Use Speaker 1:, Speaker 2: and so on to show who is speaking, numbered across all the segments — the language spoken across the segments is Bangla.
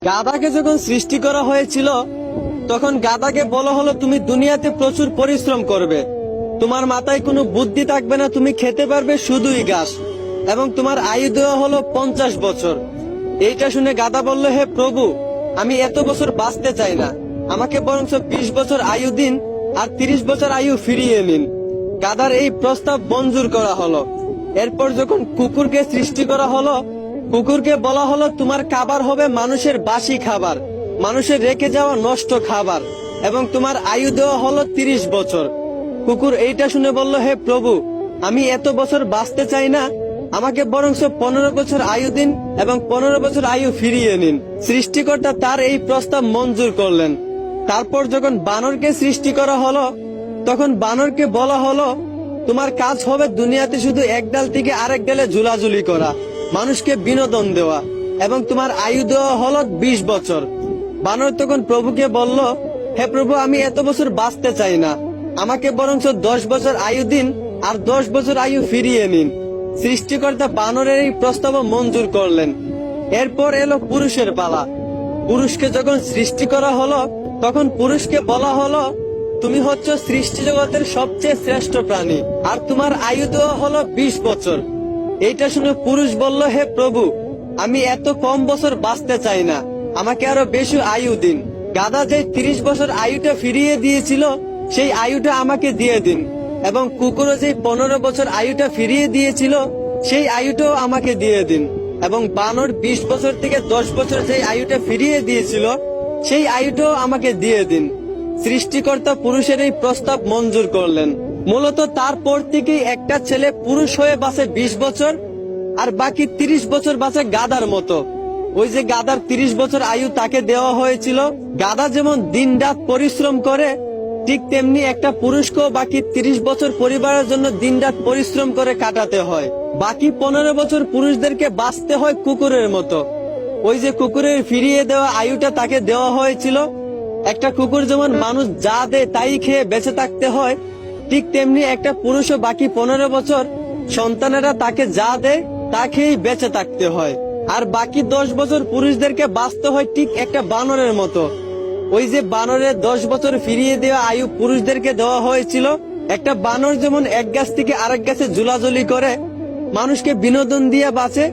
Speaker 1: গাধাকে যখন সৃষ্টি করা হয়েছিল তখন গাধাকে বলা হলো তুমি দুনিয়াতে প্রচুর পরিশ্রম করবে, তোমার মাথায় কোনো বুদ্ধি থাকবে না, তুমি খেতে পারবে শুধুই ঘাস, এবং তোমার আয়ু দেওয়া হলো 50 বছর। এইটা শুনে গাধা বলল, হে প্রভু, আমি এত বছর বাঁচতে চাই না, আমাকে বরঞ্চ 20 বছর আয়ু দিন আর 30 বছর আয়ু ফিরিয়ে নিন। গাধার এই প্রস্তাব মঞ্জুর করা হলো। এরপর যখন কুকুরকে সৃষ্টি করা হলো, কুকুরকে বলা হলো তোমার খাবার হবে মানুষের বাসি খাবার, মানুষের রেখে যাওয়া নষ্ট খাবার, এবং তোমার আয়ু দেওয়া হলো 30 বছর। কুকুর এইটা শুনে বলল, হে প্রভু, আমি এত বছর বাঁচতে চাই না, আমাকে বরঞ্চ 15 বছর আয়ু দিন এবং 15 বছর আয়ু ফিরিয়ে নিন। সৃষ্টিকর্তা তার এই প্রস্তাব মঞ্জুর করলেন। তারপর যখন বানরকে সৃষ্টি করা হলো, তখন বানরকে বলা হলো তোমার কাজ হবে দুনিয়াতে শুধু এক ডাল থেকে আরেক ডালে ঝুলাঝুলি করা, মানুষকে বিনোদন দেওয়া, এবং তোমার আয়ু দেওয়া হলো 20 বছর। বানর তখন প্রভুকে বলল, হে প্রভু, আমি এত বছর বাঁচতে চাই না, আমাকে বরঞ্চ 10 বছর আয়ু দিন আর 10 বছর আয়ু ফিরিয়ে নিন। সৃষ্টিকর্তা বানরের এই প্রস্তাব মঞ্জুর করলেন। এরপর এলো পুরুষের পালা। পুরুষকে যখন সৃষ্টি করা হলো, তখন পুরুষকে বলা হলো তুমি হচ্ছ সৃষ্টি জগতের সবচেয়ে শ্রেষ্ঠ প্রাণী, আর তোমার আয়ু দেওয়া হলো 20 বছর। এইটা শুনে পুরুষ বলল, হে প্রভু, আমি এত কম বছর বাঁচতে চাই না, আমাকে আরো বেশি আয়ু দিন। গাধা যে 30 বছর আয়ুটা ফিরিয়ে দিয়েছিল সেই আয়ুটা আমাকে দিয়ে দিন, এবং কুকুরও যে 15 বছর আয়ুটা ফিরিয়ে দিয়েছিল সেই আয়ুটাও আমাকে দিয়ে দিন, এবং বানর 20 বছর থেকে 10 বছর যে আয়ুটা ফিরিয়ে দিয়েছিল সেই আয়ুটাও আমাকে দিয়ে দিন। সৃষ্টিকর্তা পুরুষের এই প্রস্তাব মঞ্জুর করলেন। মূলত তারপর থেকেই একটা ছেলে পুরুষ হয়ে বাঁচে 20 বছর, আর বাকি 30 বছর বাঁচে গাধার মতো। ওই যে গাধার 30 বছর আয়ু তাকে দেওয়া হয়েছিল। গাধা যেমন দিন রাত পরিশ্রম করে, ঠিক তেমনি একটা পুরুষকেও বাকি 30 বছর পরিবারের জন্য দিন রাত পরিশ্রম করে কাটাতে হয়। বাকি 15 বছর পুরুষদেরকে বাঁচতে হয় কুকুরের মতো। ওই যে কুকুরের ফিরিয়ে দেওয়া আয়ুটা তাকে দেওয়া হয়েছিল। একটা কুকুর যেমন মানুষ যা দেয় তাই খেয়ে বেঁচে থাকতে হয়, ঠিক তেমনি একটা পুরুষও বাকি 15 বছর সন্তানেরা তাকে যা দেয় তা খেয়েই বেঁচে থাকতে হয়। আর বাকি 10 বছর পুরুষদেরকে বাঁচতে হয় ঠিক একটা বানরের মতো। ওই যে বানরের 10 বছর ফিরিয়ে দেওয়া আয়ু পুরুষদেরকে দেওয়া হয়েছিল। একটা বানর যেমন এক গাছ থেকে আরেক গাছে ঝুলাঝুলি করে মানুষকে বিনোদন দিয়ে বাঁচে,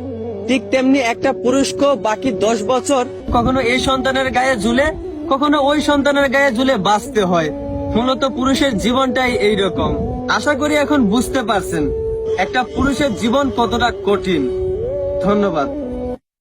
Speaker 1: ঠিক তেমনি একটা পুরুষকেও বাকি 10 বছর কখনো এই সন্তানের গায়ে ঝুলে, কখনো ওই সন্তানের গায়ে ঝুলে বাঁচতে হয়। মূলত পুরুষের জীবনটাই এইরকম। আশা করি এখন বুঝতে পারছেন একটা পুরুষের জীবন কতটা কঠিন। ধন্যবাদ।